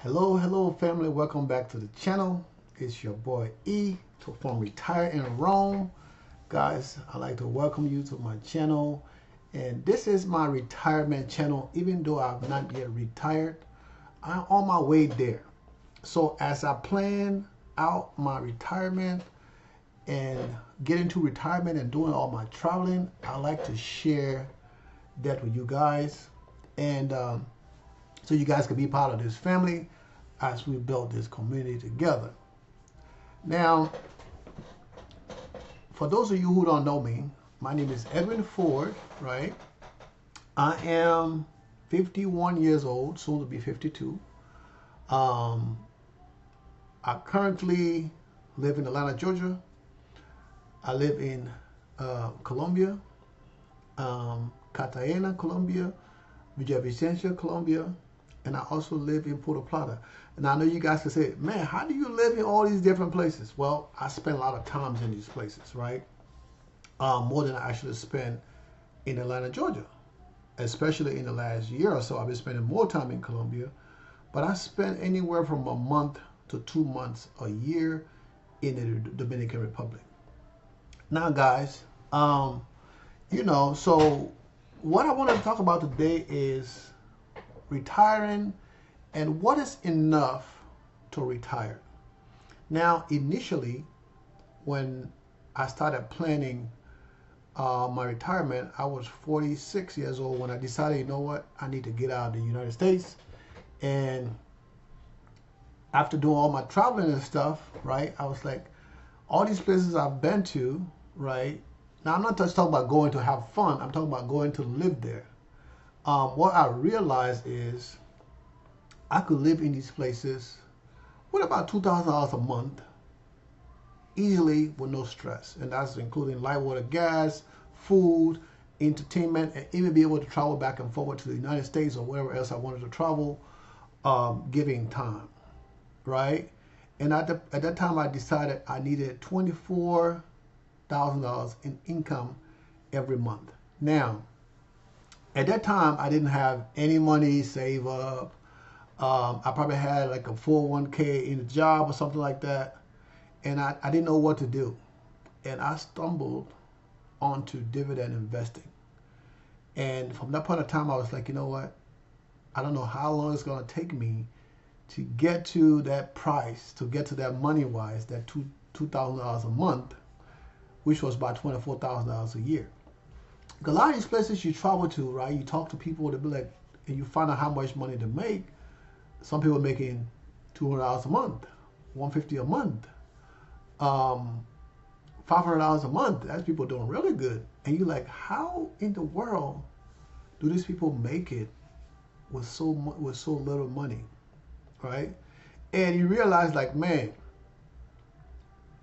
Hello family, welcome back to the channel. It's your boy E from Retire in Rome. Guys, I'd like to welcome you to my channel. And this is my retirement channel. Even though I've not yet retired, I'm on my way there. So as I plan out my retirement and get into retirement and doing all my traveling, I like to share that with you guys. And so you guys can be part of this family as we build this community together. Now, for those of you who don't know me, my name is Edwin Ford, right? I am 51 years old, soon to be 52. I currently live in Atlanta, Georgia. I live in Colombia, Cartagena, Colombia, Villavicencio, Colombia, and I also live in Puerto Plata. And I know you guys can say, man, how do you live in all these different places? Well, I spend a lot of times in these places, right? More than I actually spend in Atlanta, Georgia. Especially in the last year or so, I've been spending more time in Colombia. But I spend anywhere from a month to 2 months a year in the Dominican Republic. Now, guys, so what I want to talk about today is retiring and what is enough to retire. Now, initially, when I started planning my retirement, I was 46 years old when I decided, you know what, I need to get out of the United States. And after doing all my traveling and stuff, right, I was like, all these places I've been to, right, now I'm not just talking about going to have fun, I'm talking about going to live there. What I realized is I could live in these places with about $2,000 a month, easily with no stress. And that's including light, water, gas, food, entertainment, and even be able to travel back and forward to the United States or wherever else I wanted to travel, giving time, right? And at that time, I decided I needed $24,000 in income every month. Now, at that time, I didn't have any money saved up. I probably had like a 401k in a job or something like that. And I didn't know what to do. And I stumbled onto dividend investing. And from that point of time, I was like, you know what? I don't know how long it's going to take me to get to that price, to get to that money-wise, that $2,000 a month, which was about $24,000 a year. Because a lot of these places you travel to, right, you talk to people, they'll be like, and you find out how much money to make. Some people are making $200 a month, $150 a month, $500 a month. That's people doing really good. And you're like, how in the world do these people make it with so little money, right? And you realize, like, man,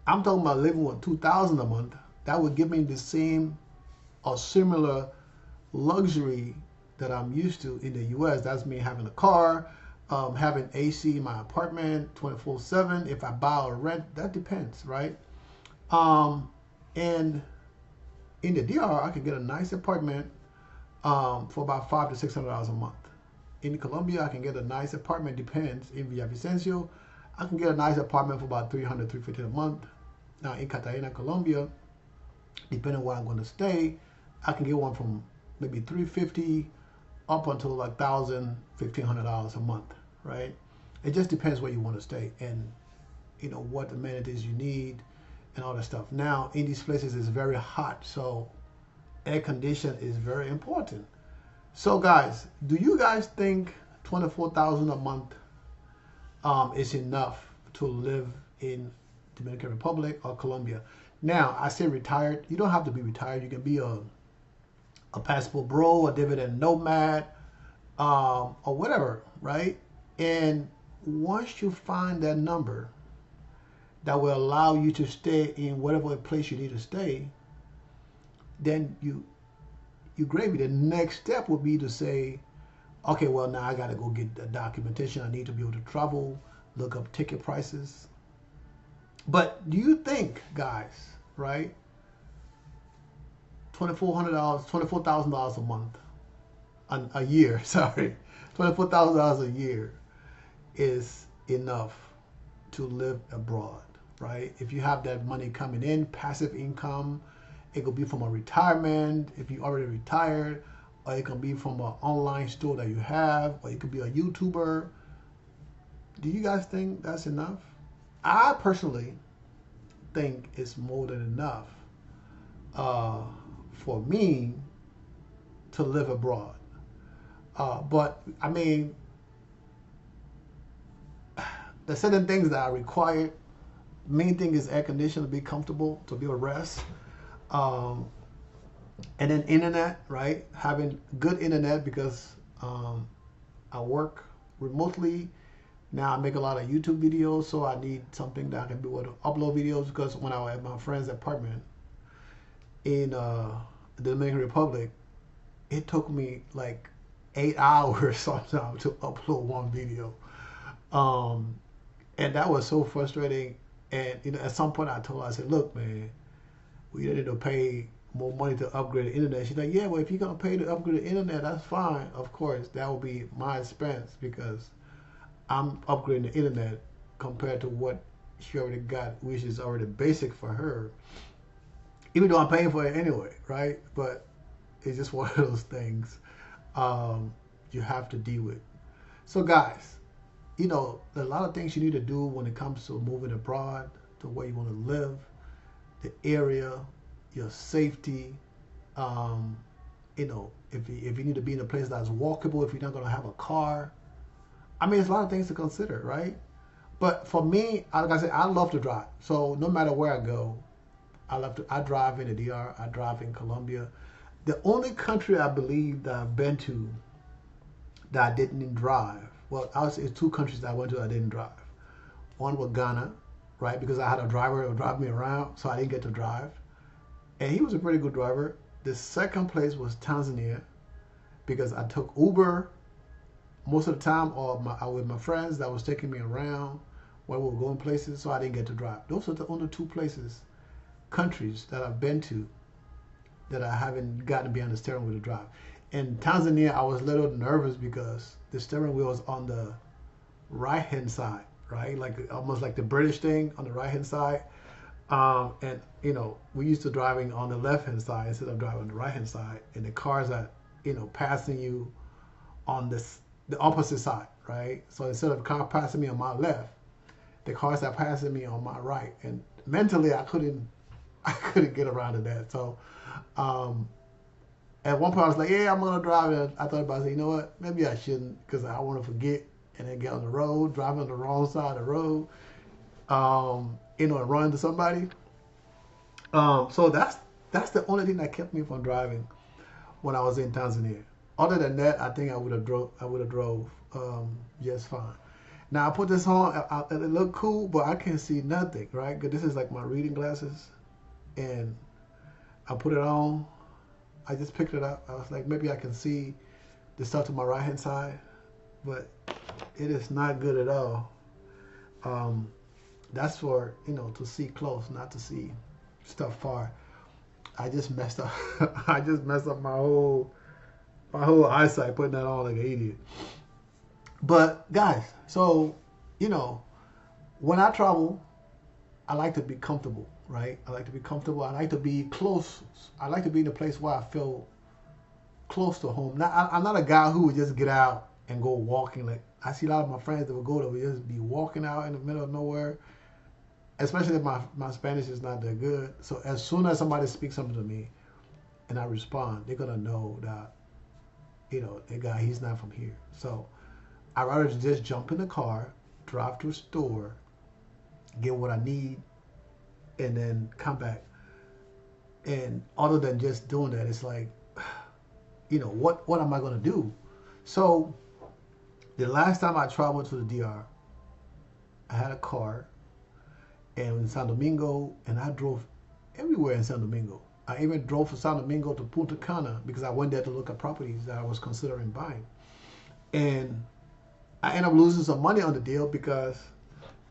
I'm talking about living with $2,000 a month. That would give me the same or similar luxury that I'm used to in the U.S. That's me having a car, having AC in my apartment 24/7. If I buy or rent, that depends, right? And in the DR, I could get a nice apartment for about $500 to $600 a month. In Colombia, I can get a nice apartment, depends. In Villavicencio, I can get a nice apartment for about $300, $350 a month. Now in Cartagena, Colombia, depending on where I'm going to stay, I can get one from maybe $350 up until like $1,000, $1,500 a month, right? It just depends where you want to stay and, you know, what amenities you need and all that stuff. Now, in these places, it's very hot, so air condition is very important. So, guys, do you guys think $24,000 a month is enough to live in Dominican Republic or Colombia? Now, I say retired. You don't have to be retired. You can be a passport bro, a dividend nomad, or whatever, right? And once you find that number that will allow you to stay in whatever place you need to stay, then you gravy. The next step would be to say, okay, well, now I got to go get the documentation. I need to be able to travel, look up ticket prices. But do you think, guys, right, $24,000 a month, a year, sorry, $24,000 a year is enough to live abroad, right? If you have that money coming in, passive income, it could be from a retirement if you already retired, or it can be from an online store that you have, or it could be a YouTuber. Do you guys think that's enough? I personally think it's more than enough for me to live abroad. But I mean, there's certain things that are required. Main thing is air conditioning, to be comfortable, to be able to rest. And then internet, right? Having good internet, because I work remotely. Now I make a lot of YouTube videos, so I need something that I can be able to upload videos, because when I was at my friend's apartment in the Dominican Republic, it took me like 8 hours sometimes to upload one video. And that was so frustrating. And at some point I told her, I said, look, man, we need to pay more money to upgrade the internet. She's like, yeah, well, if you're going to pay to upgrade the internet, that's fine. Of course, that will be my expense, because I'm upgrading the internet compared to what she already got, which is already basic for her, even though I'm paying for it anyway, right? But it's just one of those things you have to deal with. So guys, a lot of things you need to do when it comes to moving abroad, to where you want to live, the area, your safety. If you need to be in a place that's walkable, if you're not going to have a car. I mean, there's a lot of things to consider, right? But for me, like I said, I love to drive. So no matter where I go, I drive in the DR, I drive in Colombia. The only country I believe that I've been to that I didn't drive, well, it's two countries that I went to that I didn't drive. One was Ghana, right? Because I had a driver that would drive me around, so I didn't get to drive. And he was a pretty good driver. The second place was Tanzania, because I took Uber most of the time, or with my friends that was taking me around when we were going places, so I didn't get to drive. Those are the only two countries that I've been to that I haven't gotten to be on the steering wheel to drive. In Tanzania, I was a little nervous because the steering wheel was on the right-hand side, right? Like almost like the British thing on the right-hand side. And we used to driving on the left-hand side instead of driving on the right-hand side. And the cars are, passing you on the opposite side, right? So instead of the car passing me on my left, the cars are passing me on my right. And mentally, I couldn't get around to that. So at one point I was like, yeah, I'm gonna drive. And I thought about it, you know what? Maybe I shouldn't, because I want to forget and then get on the road, driving on the wrong side of the road, and run into somebody. So that's the only thing that kept me from driving when I was in Tanzania. Other than that, I think I would have drove just fine. Now I put this on, it looked cool, but I can't see nothing, right? Because this is like my reading glasses, and I put it on. I just picked it up. I was like, maybe I can see the stuff to my right hand side, but it is not good at all. That's for to see close, not to see stuff far. I just messed up. I just messed up my whole eyesight putting that on like an idiot. But guys, so when I travel, I like to be comfortable, right? I like to be comfortable. I like to be close. I like to be in a place where I feel close to home. Now, I'm not a guy who would just get out and go walking. Like I see a lot of my friends that would go, that would just be walking out in the middle of nowhere. Especially if my Spanish is not that good. So as soon as somebody speaks something to me and I respond, they're gonna know that the guy, he's not from here. So I'd rather just jump in the car, drive to a store, get what I need, and then come back. And other than just doing that, it's like, what am I gonna do? So the last time I traveled to the DR, I had a car, and in San Domingo, and I drove everywhere in San Domingo. I even drove from San Domingo to Punta Cana because I went there to look at properties that I was considering buying. And I ended up losing some money on the deal because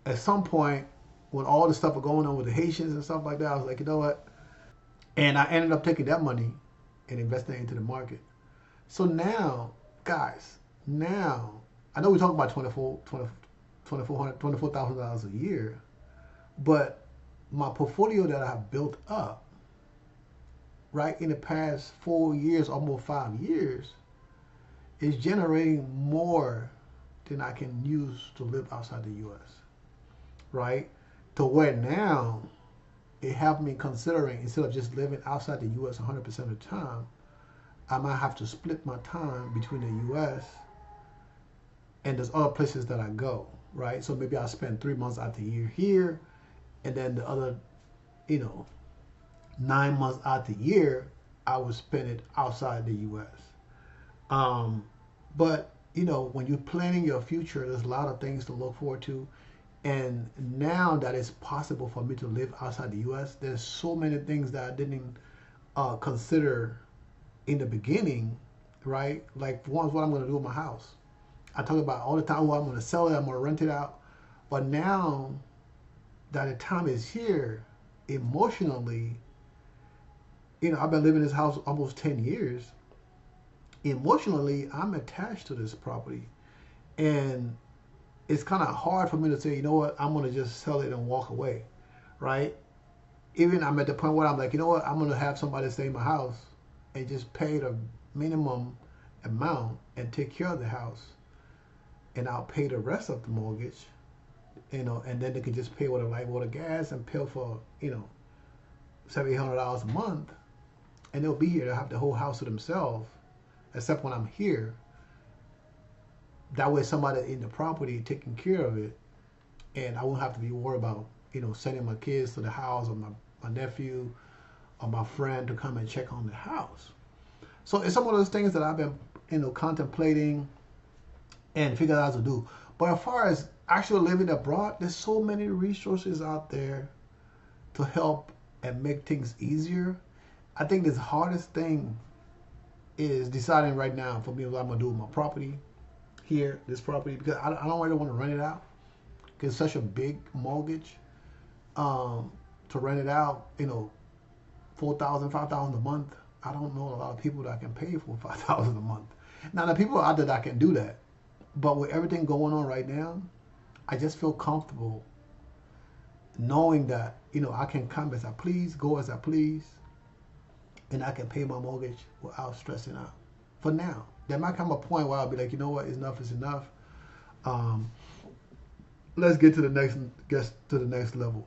at some point, when all the stuff was going on with the Haitians and stuff like that, I was like, you know what? And I ended up taking that money and investing it into the market. So now, guys, I know we're talking about $24,000 a year. But my portfolio that I built up, right, in the past 4 years, almost 5 years, is generating more than I can use to live outside the U.S. Right? To where now it have me considering, instead of just living outside the U.S. 100% of the time, I might have to split my time between the U.S. and there's other places that I go, right? So maybe I'll spend 3 months out the year here, and then the other, 9 months out the year, I would spend it outside the U.S. But, when you're planning your future, there's a lot of things to look forward to. And now that it's possible for me to live outside the U.S., there's so many things that I didn't consider in the beginning, right? Like, for one, what I'm going to do with my house. I talk about all the time, well, I'm going to sell it, I'm going to rent it out. But now that the time is here, emotionally, I've been living in this house almost 10 years. Emotionally, I'm attached to this property. And it's kind of hard for me to say, you know what, I'm going to just sell it and walk away, right? Even I'm at the point where I'm like, you know what, I'm going to have somebody stay in my house and just pay the minimum amount and take care of the house. And I'll pay the rest of the mortgage, and then they can just pay with a light, water, gas, and pay for, $700-800 a month. And they'll be here. They'll have the whole house to themselves, except when I'm here. That way somebody in the property taking care of it, and I won't have to be worried about, sending my kids to the house, or my nephew or my friend to come and check on the house. So it's some of those things that I've been, contemplating and figure out how to do. But as far as actually living abroad, there's so many resources out there to help and make things easier. I think the hardest thing is deciding right now for me what I'm going to do with my property here, this property, because I don't really want to rent it out because it's such a big mortgage. To rent it out, $4,000, $5,000 a month. I don't know a lot of people that can pay for $5,000 a month. Now, the people out there that can do that, but with everything going on right now, I just feel comfortable knowing that, I can come as I please, go as I please, and I can pay my mortgage without stressing out. For now, there might come a point where I'll be like, you know what, enough is enough. Let's get to the next level.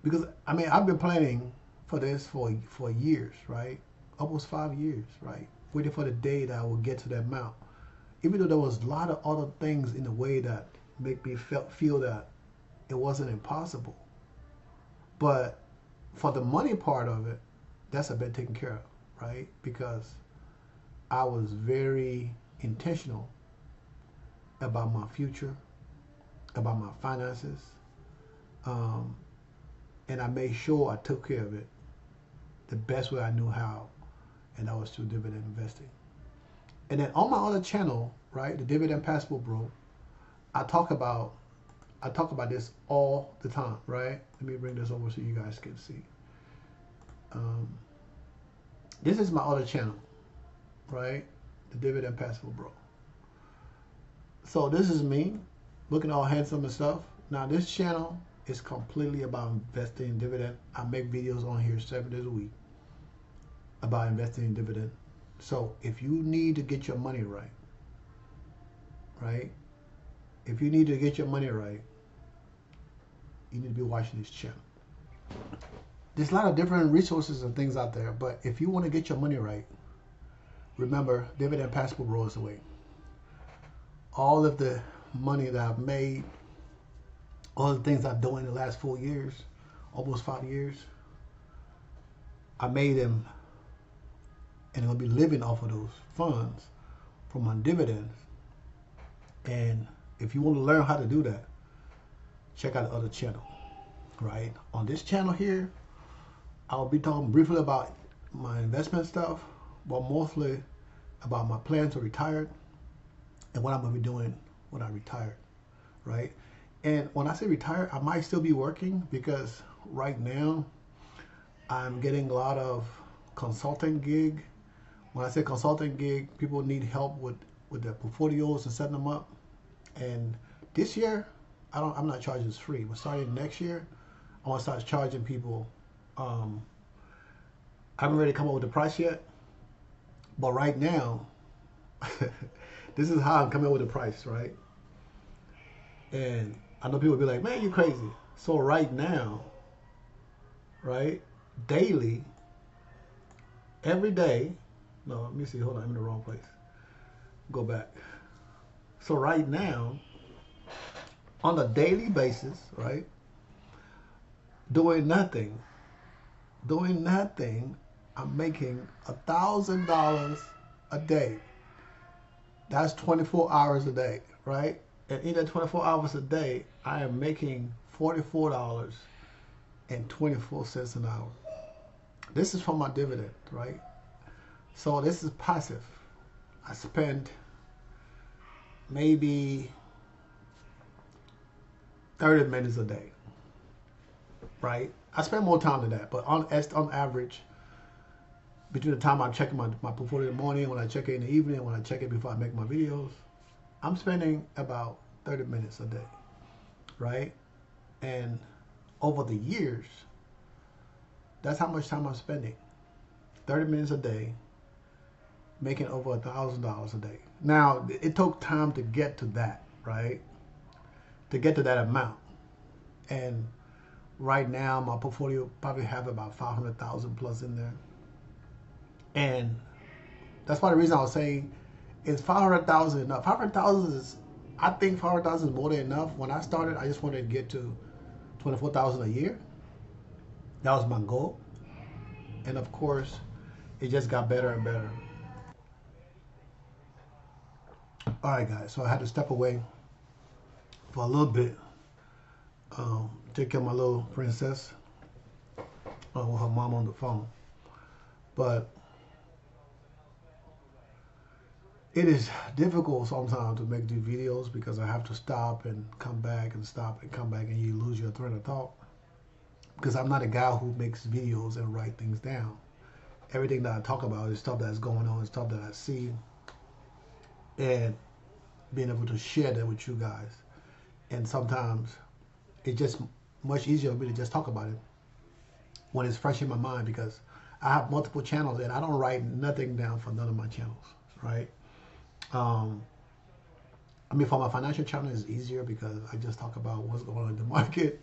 Because I've been planning for this for years, right? Almost 5 years, right? Waiting for the day that I will get to that amount. Even though there was a lot of other things in the way that make me feel that it wasn't impossible. But for the money part of it, that's a bit taken care of, right? Because I was very intentional about my future, about my finances, and I made sure I took care of it the best way I knew how, and that was through dividend investing. And then on my other channel, right, the Dividend Passport Bro, I talk about this all the time, right? Let me bring this over so you guys can see. This is my other channel, right? The Dividend Passport Bro. So this is me, looking all handsome and stuff. Now this channel is completely about investing in dividend. I make videos on here 7 days a week about investing in dividend. So if you need to get your money right, if you need to get your money right, you need to be watching this channel. There's a lot of different resources and things out there, but if you want to get your money right, remember, Dividend Passport Bro is the way. All of the money that I've made, all the things I've done in the last 4 years, almost 5 years, I made them, and I'll be living off of those funds from my dividends. And if you want to learn how to do that, check out the other channel, right? On this channel here, I'll be talking briefly about my investment stuff, but mostly about my plan to retire and what I'm going to be doing when I retire, right? And when I say retire, I might still be working because right now I'm getting a lot of consulting gig. When I say consulting gig, people need help with their portfolios and setting them up. And this year, I'm not charging this free. But starting next year, I want to start charging people. Um, I haven't really come up with the price yet, but right now, this is how I'm coming up with the price, right? And I know people will be like, "Man, you crazy." So right now, right, daily, every day. No, let me see. Hold on, I'm in the wrong place. Go back. So right now, on a daily basis, right, doing nothing, I'm making $1,000 a day. That's 24 hours a day, right? And in that 24 hours a day, I am making $44.24 an hour. This is from my dividend, right? So this is passive. I spend maybe 30 minutes a day, right? I spend more time than that, but on average, between the time I'm checking my portfolio in the morning, when I check it in the evening, when I check it before I make my videos, I'm spending about 30 minutes a day, right? And over the years, that's how much time I'm spending. 30 minutes a day, making over $1,000 a day. Now, it took time to get to that, right? To get to that amount. And right now, my portfolio probably have about 500,000 plus in there. And that's why the reason I was saying, is 500,000 enough? 500,000 is, I think 500,000 is more than enough. When I started, I just wanted to get to 24,000 a year. That was my goal. And of course, it just got better and better. All right, guys. So I had to step away for a little bit. Take care of my little princess with her mom on the phone. But it is difficult sometimes to make these videos because I have to stop and come back and stop and come back, and you lose your train of thought. Because I'm not a guy who makes videos and write things down. Everything that I talk about is stuff that's going on, stuff that I see, and being able to share that with you guys. And sometimes it's just much easier for me to just talk about it when it's fresh in my mind, because I have multiple channels and I don't write nothing down for none of my channels, right? I mean, for my financial channel, it's easier because I just talk about what's going on in the market.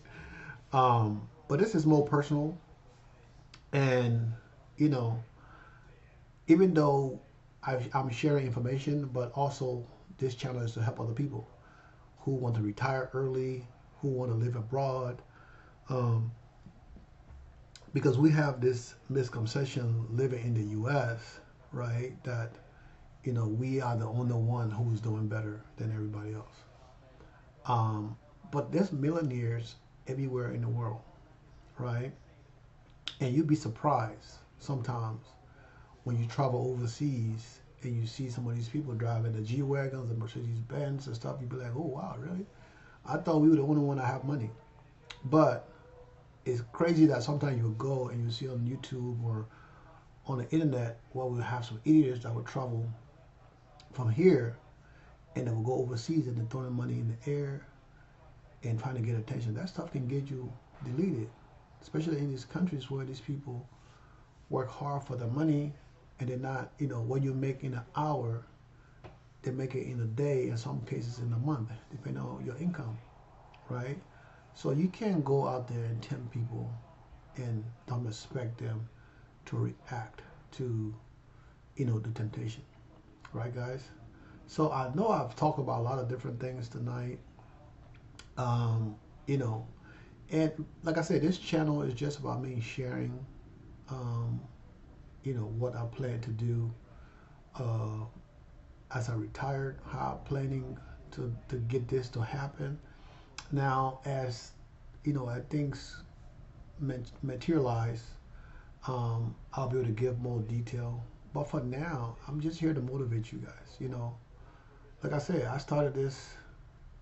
But this is more personal. And, you know, even though I'm sharing information, but also this channel is to help other people who want to retire early, who want to live abroad. Because we have this misconception living in the U.S., right, that, you know, we are the only one who's doing better than everybody else. But there's millionaires everywhere in the world, right? And you'd be surprised sometimes when you travel overseas and you see some of these people driving the G-Wagons and Mercedes-Benz and stuff. You'd be like, oh, wow, really? I thought we were the only one that have money. But it's crazy that sometimes you go and you see on YouTube or on the internet where we have some idiots that would travel from here and they will go overseas and they're throwing money in the air and trying to get attention. That stuff can get you deleted, especially in these countries where these people work hard for the money and they're not, you know, what you make in an hour, they make it in a day, in some cases in a month, depending on your income, right? So you can't go out there and tempt people and don't expect them to react to, you know, the temptation, right, guys? So I know I've talked about a lot of different things tonight, you know, and like I said, this channel is just about me sharing, you know, what I plan to do as I retired, how I'm planning to get this to happen. Now, as you know, as things materialize, I'll be able to give more detail. But for now, I'm just here to motivate you guys. You know, like I said, I started this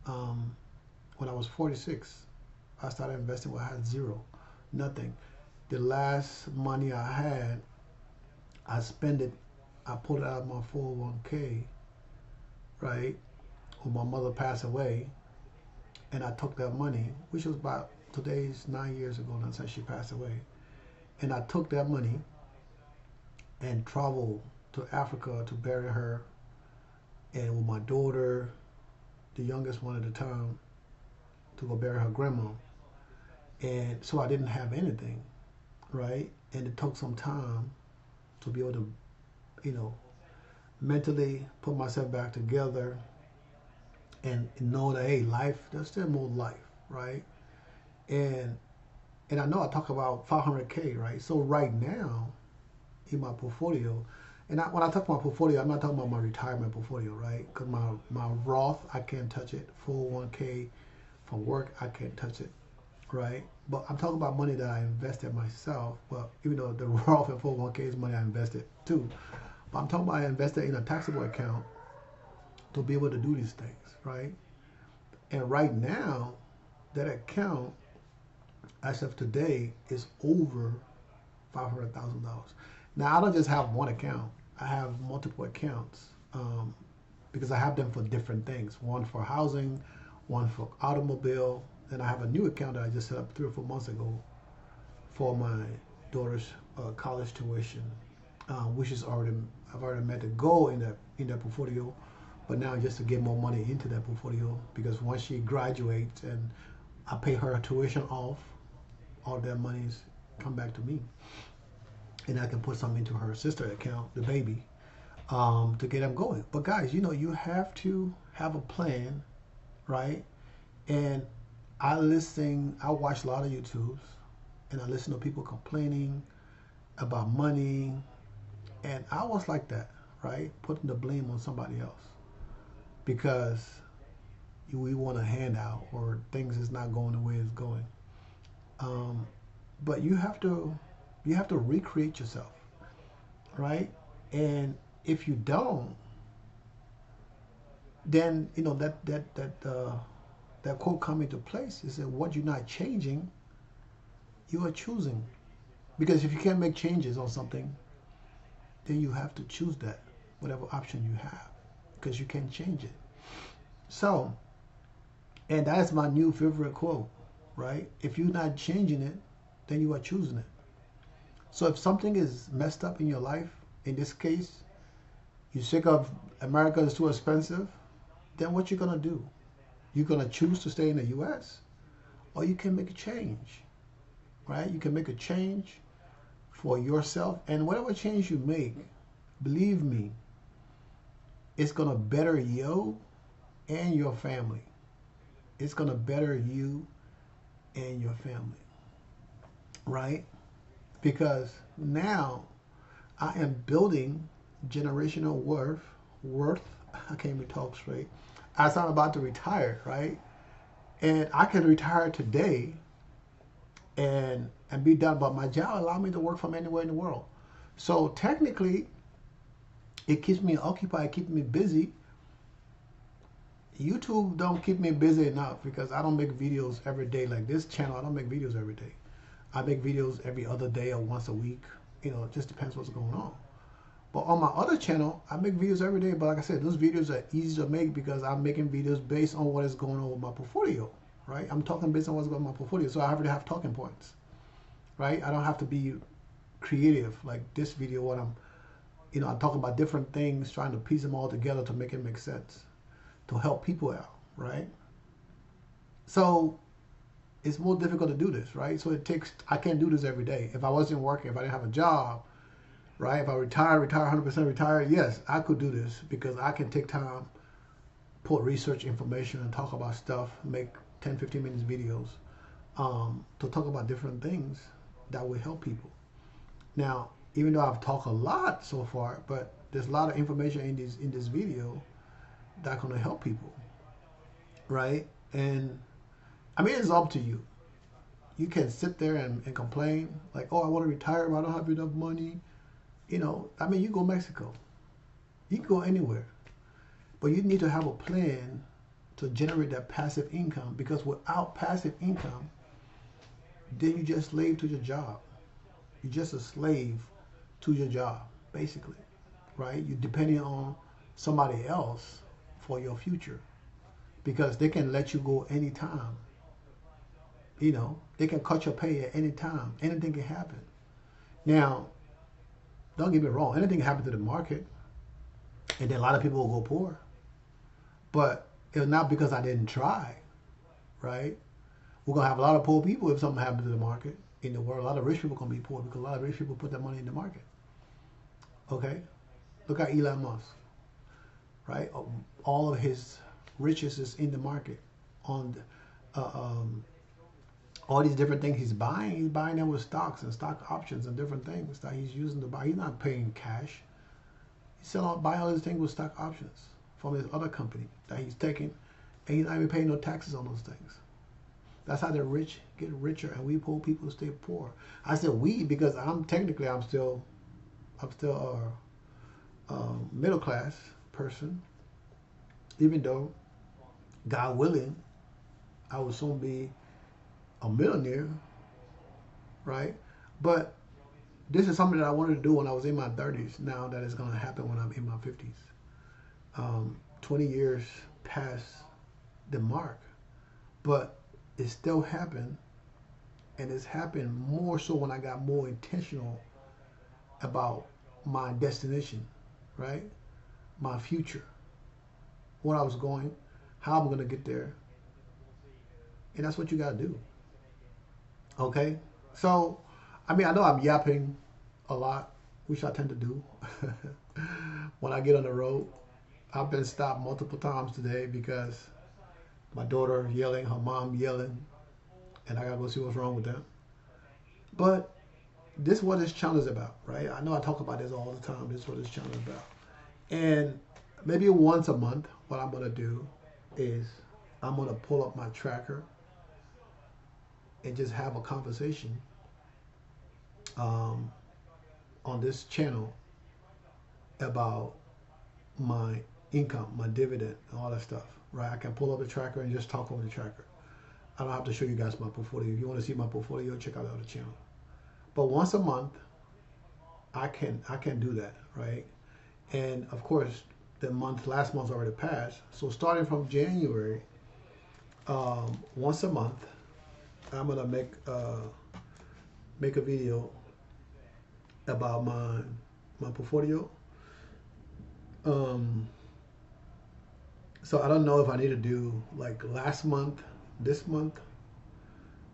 when I was 46. I started investing when I had zero, nothing. The last money I had, I spent it. I pulled it out of my 401k, right? When my mother passed away, and I took that money, which was about today's 9 years ago now since she passed away, and I took that money and traveled to Africa to bury her, and with my daughter, the youngest one at the time, to go bury her grandma. And so I didn't have anything, right? And it took some time to be able to, you know, mentally put myself back together and know that, hey, life, there's still more life, right? And and I know I talk about 500K, right? So right now in my portfolio, and when I talk about portfolio, I'm not talking about my retirement portfolio, right? Because my Roth, I can't touch it. 401K from work, I can't touch it, right? But I'm talking about money that I invested myself. Well, even though the Roth and 401K is money I invested too. But I'm talking about I invested in a taxable account to be able to do these things, right? And right now, that account, as of today, is over $500,000. Now, I don't just have one account. I have multiple accounts because I have them for different things. One for housing, one for automobile. Then I have a new account that I just set up 3 or 4 months ago for my daughter's college tuition, which is I've already met the goal in that portfolio. But now just to get more money into that portfolio, because once she graduates and I pay her tuition off, all that money's come back to me, and I can put some into her sister account, the baby, to get them going. But guys, you have to have a plan, right? And I watch a lot of YouTubes, and I listen to people complaining about money, and I was like that, right? Putting the blame on somebody else because we want a handout or things is not going the way it's going. But you have to recreate yourself, right? And if you don't, then that quote come into place. Is that what you're not changing, you are choosing. Because if you can't make changes on something, then you have to choose that, whatever option you have, because you can't change it. So, and that's my new favorite quote, right? If you're not changing it, then you are choosing it. So if something is messed up in your life, in this case, you're sick of America is too expensive, then what you gonna do? You're gonna choose to stay in the U.S., or you can make a change, right? You can make a change for yourself, and whatever change you make, believe me, it's gonna better you and your family. It's gonna better you and your family, right? Because now I am building generational worth. I can't even talk straight. As I'm about to retire, right? And I can retire today and be done. But my job allows me to work from anywhere in the world. So technically, it keeps me occupied, keeps me busy. YouTube don't keep me busy enough because I don't make videos every day like this channel. I don't make videos every day. I make videos every other day or once a week. It just depends what's going on. But on my other channel, I make videos every day. But like I said, those videos are easy to make because I'm making videos based on what is going on with my portfolio, right? I'm talking based on what's going on with my portfolio. So I already have talking points, right? I don't have to be creative like this video when I'm talking about different things, trying to piece them all together to make it make sense, to help people out, right? So it's more difficult to do this, right? So I can't do this every day. If I wasn't working, if I didn't have a job, right? If I retire 100% retire, yes, I could do this because I can take time, put research information and talk about stuff, make 10, 15 minutes videos to talk about different things that will help people. Now, even though I've talked a lot so far, but there's a lot of information in this video that's going to help people, right? And I mean, it's up to you. You can sit there and complain like, oh, I want to retire, but I don't have enough money. I mean, you go Mexico. You can go anywhere. But you need to have a plan to generate that passive income, because without passive income, then you're just slave to your job. You're just a slave to your job, basically, right? You're depending on somebody else for your future. because they can let you go anytime. You know, they can cut your pay at any time. Anything can happen. Now, don't get me wrong. Anything can happen to the market, and then a lot of people will go poor. But it's not because I didn't try, right? We're gonna have a lot of poor people if something happens to the market in the world. A lot of rich people are gonna be poor because a lot of rich people put their money in the market. Okay, look at Elon Musk, right? All of his riches is in the market on all these different things he's buying. He's buying them with stocks and stock options and different things that he's using to buy. He's not paying cash. He's selling, buying all these things with stock options from his other company that he's taking, and he's not even paying no taxes on those things. That's how the rich get richer, and we poor people stay poor. I said we because I'm still a middle class person, even though God willing, I will soon be a millionaire, right? But this is something that I wanted to do when I was in my 30s. Now that it's going to happen when I'm in my 50s. 20 years past the mark, but it still happened, and it's happened more so when I got more intentional about my destination, right? My future, where I was going, how I'm going to get there, and that's what you got to do. Okay, so I mean, I know I'm yapping a lot, which I tend to do when I get on the road. I've been stopped multiple times today because my daughter yelling, her mom yelling, and I gotta go see what's wrong with them. But this is what this channel is about, right? I know I talk about this all the time. This is what this channel is about. And maybe once a month, what I'm gonna do is I'm gonna pull up my tracker and just have a conversation on this channel about my income, my dividend, and all that stuff, right? I can pull up the tracker and just talk over the tracker. I don't have to show you guys my portfolio. If you want to see my portfolio, check out the other channel. But once a month, I can do that, right? And of course, last month's already passed. So starting from January, once a month, I'm gonna make a video about my portfolio. So I don't know if I need to do like last month, this month,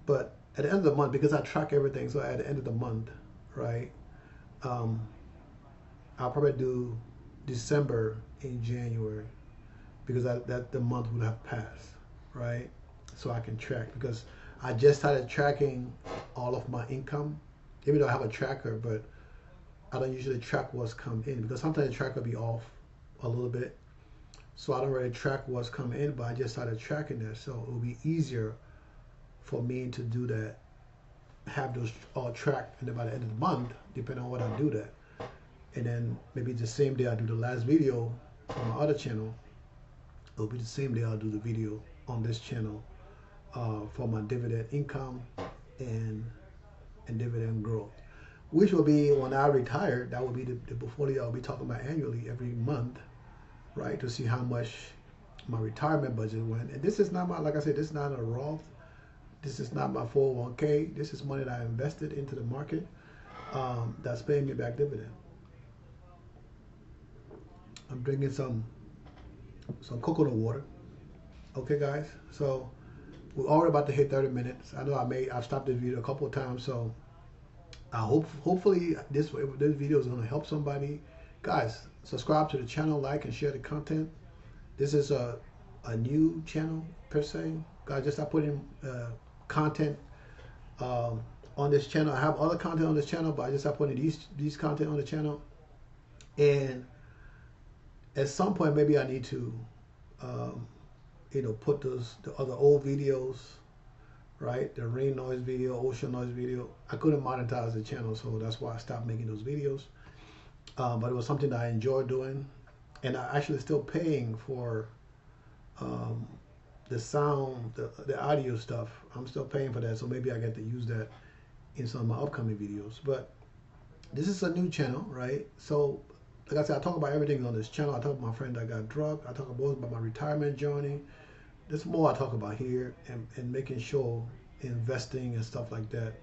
but at the end of the month, because I track everything, so at the end of the month, right, I'll probably do December in January because that the month would have passed, right? So I can track because I just started tracking all of my income, even though I have a tracker, but I don't usually track what's come in because sometimes the tracker will be off a little bit. So I don't really track what's come in, but I just started tracking that. So it will be easier for me to do that, have those all tracked, and then by the end of the month, depending on what I do that. And then maybe the same day I do the last video on my other channel, it'll be the same day I'll do the video on this channel for my dividend income and dividend growth, which will be when I retire. That will be the portfolio I'll be talking about annually every month, right, to see how much my retirement budget went. And this is not my, like I said, this is not a Roth. This is not my 401k. This is money that I invested into the market that's paying me back dividend. I'm drinking some coconut water. Okay, guys. So we're already about to hit 30 minutes. I know I've stopped this video a couple of times, so I hopefully this video is going to help somebody. Guys, subscribe to the channel, like and share the content. This is a new channel per se. Guys, just start putting content on this channel. I have other content on this channel, but I just start putting these content on the channel. And at some point, maybe I need to, put the other old videos, right? The rain noise video, ocean noise video. I couldn't monetize the channel, so that's why I stopped making those videos. But it was something that I enjoyed doing, and I actually still paying for the sound, the audio stuff. I'm still paying for that, so maybe I get to use that in some of my upcoming videos. But this is a new channel, right? So, like I said, I talk about everything on this channel. I talk about my friend that got drugged. I talk about my retirement journey, There's more I talk about here, and making sure investing and stuff like that,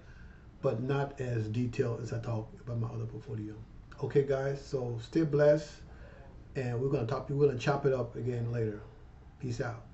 but not as detailed as I talk about my other portfolio. Okay, guys, so stay blessed, and we're gonna chop it up again later. Peace out.